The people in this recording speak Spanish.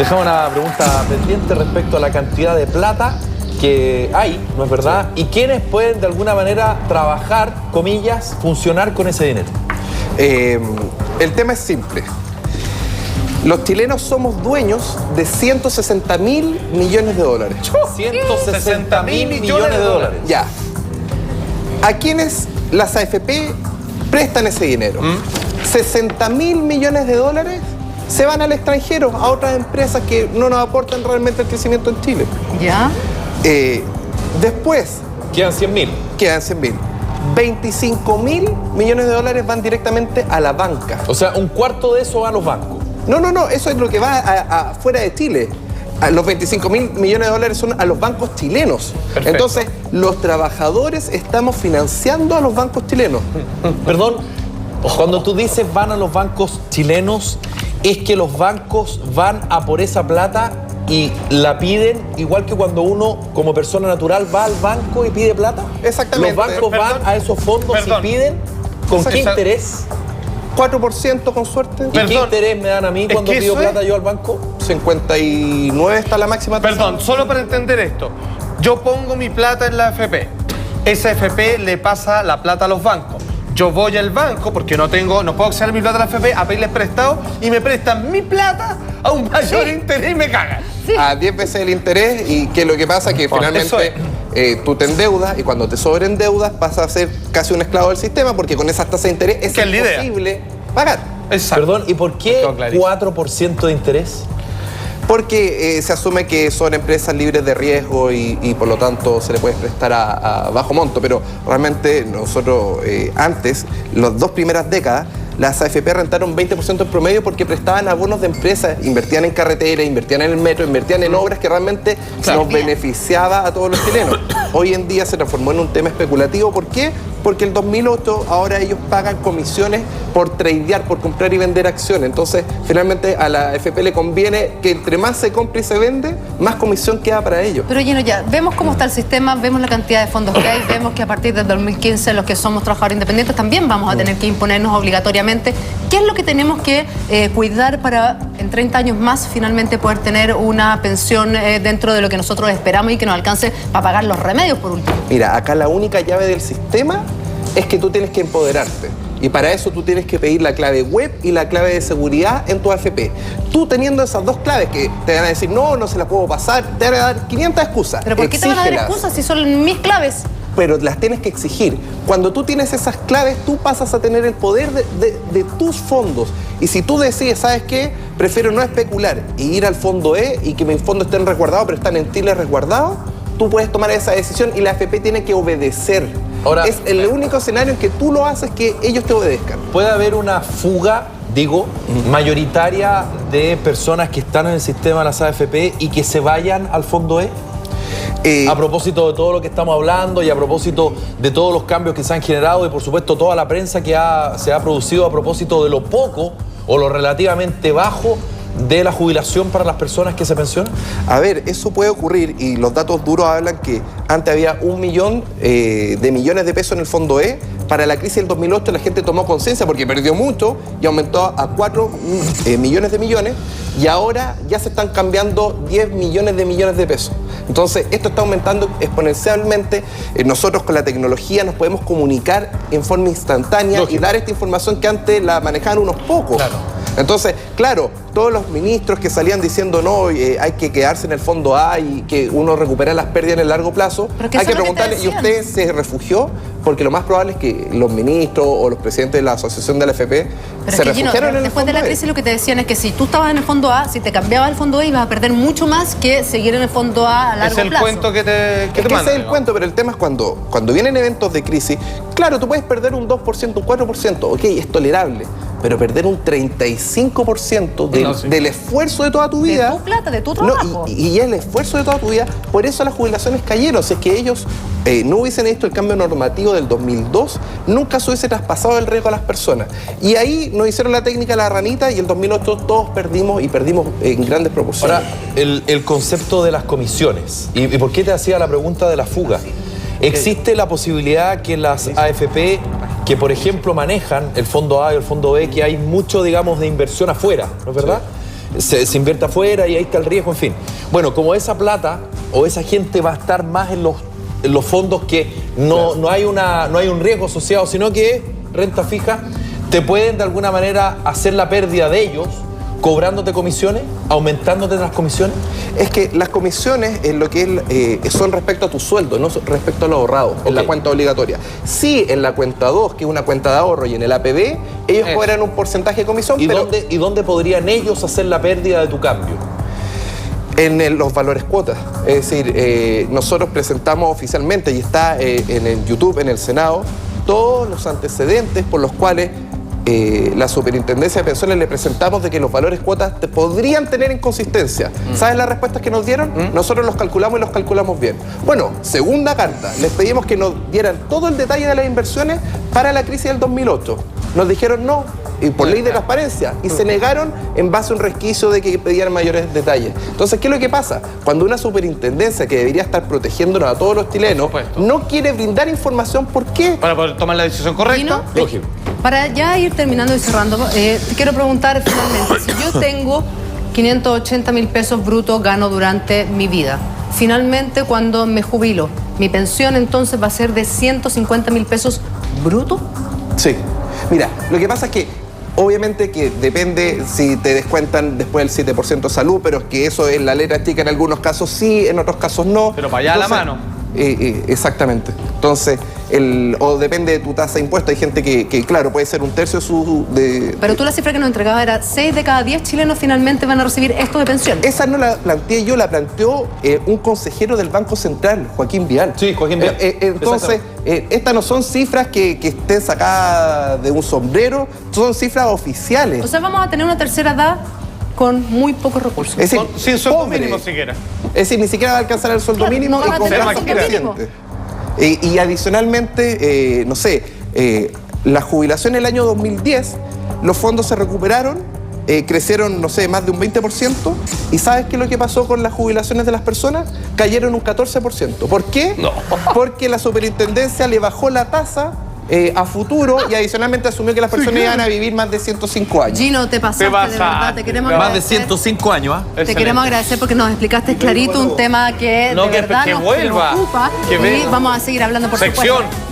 Dejamos una pregunta pendiente respecto a la cantidad de plata que hay, ¿no es verdad? Sí. Y quiénes pueden de alguna manera trabajar, comillas, funcionar con ese dinero. El tema es simple. Los chilenos somos dueños de 160.000 millones de dólares. 160.000 millones de dólares. Ya. ¿A quiénes las AFP prestan ese dinero? 60.000 millones de dólares se van al extranjero, a otras empresas que no nos aportan realmente el crecimiento en Chile. ¿Ya? Después... Quedan 100.000. Quedan 100.000. 25.000 millones de dólares van directamente a la banca. O sea, un cuarto de eso va a los bancos. No, eso es lo que va fuera de Chile. Los 25.000 millones de dólares son a los bancos chilenos. Perfecto. Entonces, los trabajadores estamos financiando a los bancos chilenos. Perdón, cuando tú dices van a los bancos chilenos, es que los bancos van a por esa plata y la piden, igual que cuando uno, como persona natural, va al banco y pide plata. Exactamente. Los bancos van a esos fondos y piden. ¿Con qué interés? 4% con suerte. ¿Y qué interés me dan a mí cuando pido plata yo al banco? 59 está la máxima tasa. Perdón, solo para entender esto. Yo pongo mi plata en la AFP. Esa AFP le pasa la plata a los bancos. Yo voy al banco, porque no puedo acceder a mi plata a la AFP, a pedirles prestado, y me prestan mi plata a un mayor interés y me cagan. Sí. A 10 veces el interés, y que lo que pasa es que finalmente tú te endeudas, y cuando te sobreendeudas pasas a ser casi un esclavo del sistema, porque con esas tasas de interés es imposible pagar. Exacto. Perdón, ¿y por qué 4% de interés? Porque se asume que son empresas libres de riesgo y por lo tanto se le puede prestar a bajo monto, pero realmente nosotros antes, las 2 primeras décadas, las AFP rentaron 20% en promedio porque prestaban a bonos de empresas, invertían en carretera, invertían en el metro, invertían en obras que realmente nos beneficiaba a todos los chilenos. Hoy en día se transformó en un tema especulativo. ¿Por qué? Porque el 2008 ahora ellos pagan comisiones por tradear, por comprar y vender acciones. Entonces, finalmente a la AFP le conviene que entre más se compra y se vende, más comisión queda para ellos. Pero Gino, ya, vemos cómo está el sistema, vemos la cantidad de fondos que hay, vemos que a partir del 2015 los que somos trabajadores independientes también vamos a tener que imponernos obligatoriamente. ¿Qué es lo que tenemos que cuidar para en 30 años más finalmente poder tener una pensión dentro de lo que nosotros esperamos y que nos alcance para pagar los remedios por último? Mira, acá la única llave del sistema es que tú tienes que empoderarte. Y para eso tú tienes que pedir la clave web y la clave de seguridad en tu AFP. Tú teniendo esas 2 claves que te van a decir, no se las puedo pasar, te van a dar 500 excusas. ¿Pero por qué te van a dar excusas si son mis claves? Pero las tienes que exigir. Cuando tú tienes esas claves, tú pasas a tener el poder de tus fondos. Y si tú decides, ¿sabes qué? Prefiero no especular e ir al fondo E y que mis fondos estén resguardados, pero están en Chile resguardados, tú puedes tomar esa decisión y la AFP tiene que obedecer. Ahora, es el único escenario en que tú lo haces que ellos te obedezcan. ¿Puede haber una fuga, mayoritaria de personas que están en el sistema de las AFP y que se vayan al fondo E? A propósito de todo lo que estamos hablando y a propósito de todos los cambios que se han generado y por supuesto toda la prensa que se ha producido a propósito de lo poco o lo relativamente bajo de la jubilación para las personas que se pensionan? A ver, eso puede ocurrir y los datos duros hablan que antes había 1 millón de millones de pesos en el fondo E. Para la crisis del 2008 la gente tomó conciencia porque perdió mucho y aumentó a 4 millones de millones y ahora ya se están cambiando 10 millones de pesos. Entonces esto está aumentando exponencialmente. Nosotros con la tecnología nos podemos comunicar en forma instantánea y dar esta información que antes la manejaban unos pocos. Claro. Entonces, claro, todos los ministros que salían diciendo no, hay que quedarse en el fondo A y que uno recupera las pérdidas en el largo plazo, hay que preguntarle, ¿y usted se refugió? Porque lo más probable es que los ministros o los presidentes de la asociación de la AFP se refugiaron en el después de la crisis lo que te decían es que si tú estabas en el fondo A, si te cambiabas al fondo A ibas a perder mucho más que seguir en el fondo A largo plazo. Es el cuento que te mandan. Ese es el cuento, pero el tema es cuando vienen eventos de crisis, claro, tú puedes perder un 2%, un 4%, ok, es tolerable. Pero perder un 35% del esfuerzo de toda tu vida... De tu plata, de tu trabajo. Y el esfuerzo de toda tu vida, por eso las jubilaciones cayeron. Si es que ellos no hubiesen hecho el cambio normativo del 2002, nunca se hubiese traspasado el riesgo a las personas. Y ahí nos hicieron la técnica de la ranita y en 2008 todos perdimos y perdimos en grandes proporciones. Ahora, el concepto de las comisiones. ¿Y por qué te hacía la pregunta de la fuga? ¿Existe la posibilidad que las AFP, que por ejemplo manejan el fondo A y el fondo B, que hay mucho, digamos, de inversión afuera, ¿no es verdad? se invierte afuera y ahí está el riesgo, en fin. Bueno, como esa plata o esa gente va a estar más en los fondos que no hay un riesgo asociado, sino que es renta fija, te pueden de alguna manera hacer la pérdida de ellos cobrándote comisiones, aumentándote las comisiones. Es que las comisiones en lo que son respecto a tu sueldo, no respecto a lo ahorrado, en la cuenta obligatoria. Sí, en la cuenta 2, que es una cuenta de ahorro, y en el APB, ellos cobran un porcentaje de comisión. ¿Y dónde podrían ellos hacer la pérdida de tu cambio? En los valores cuotas. Es decir, nosotros presentamos oficialmente, y está en el YouTube, en el Senado, todos los antecedentes por los cuales la Superintendencia de Pensiones le presentamos de que los valores cuotas te podrían tener inconsistencia. ¿Sabes las respuestas que nos dieron? Nosotros los calculamos y los calculamos bien. Bueno, segunda carta, les pedimos que nos dieran todo el detalle de las inversiones para la crisis del 2008. Nos dijeron no, y por ley de transparencia, y se negaron en base a un resquicio de que pedían mayores detalles. Entonces, ¿qué es lo que pasa? Cuando una superintendencia que debería estar protegiéndonos a todos los chilenos no quiere brindar información, ¿por qué? Para poder tomar la decisión correcta. Lógico. Para ya ir terminando y cerrando, te quiero preguntar finalmente, si yo tengo 580.000 pesos brutos gano durante mi vida, finalmente cuando me jubilo, ¿mi pensión entonces va a ser de 150.000 pesos brutos? Sí. Mira, lo que pasa es que obviamente que depende si te descuentan después el 7% de salud, pero es que eso es la letra chica, en algunos casos sí, en otros casos no. Pero para allá a la mano. Exactamente. Entonces, o depende de tu tasa de impuesto. Hay gente que claro, puede ser un tercio de Pero tú la cifra que nos entregaba era 6 de cada 10 chilenos finalmente van a recibir esto de pensión. Esa no la planteé yo, la planteó un consejero del Banco Central, Joaquín Vial. Sí, Joaquín Vial. Entonces, estas no son cifras que estén sacadas de un sombrero, son cifras oficiales. O sea, vamos a tener una tercera edad con muy pocos recursos. Es decir, Sin sueldo pobre. mínimo siquiera. Es decir, ni siquiera va a alcanzar el sueldo mínimo no van a y con tener gastos sueldo mínimo. crecientes. Y adicionalmente, no sé, la jubilación en el año 2010, los fondos se recuperaron, crecieron, no sé, más de un 20%. ¿Y sabes qué es lo que pasó con las jubilaciones de las personas? Cayeron un 14%. ¿Por qué? No. Porque la superintendencia le bajó la tasa a futuro y adicionalmente asumió que las personas iban a vivir más de 105 años. Gino, te pasaste, de verdad, te queremos Más de agradecer. 105 años, ¿ah? Te queremos agradecer porque nos explicaste clarito un tema que No, de verdad que nos vuelva. preocupa Que y venga. vamos a seguir hablando por Sección. supuesto.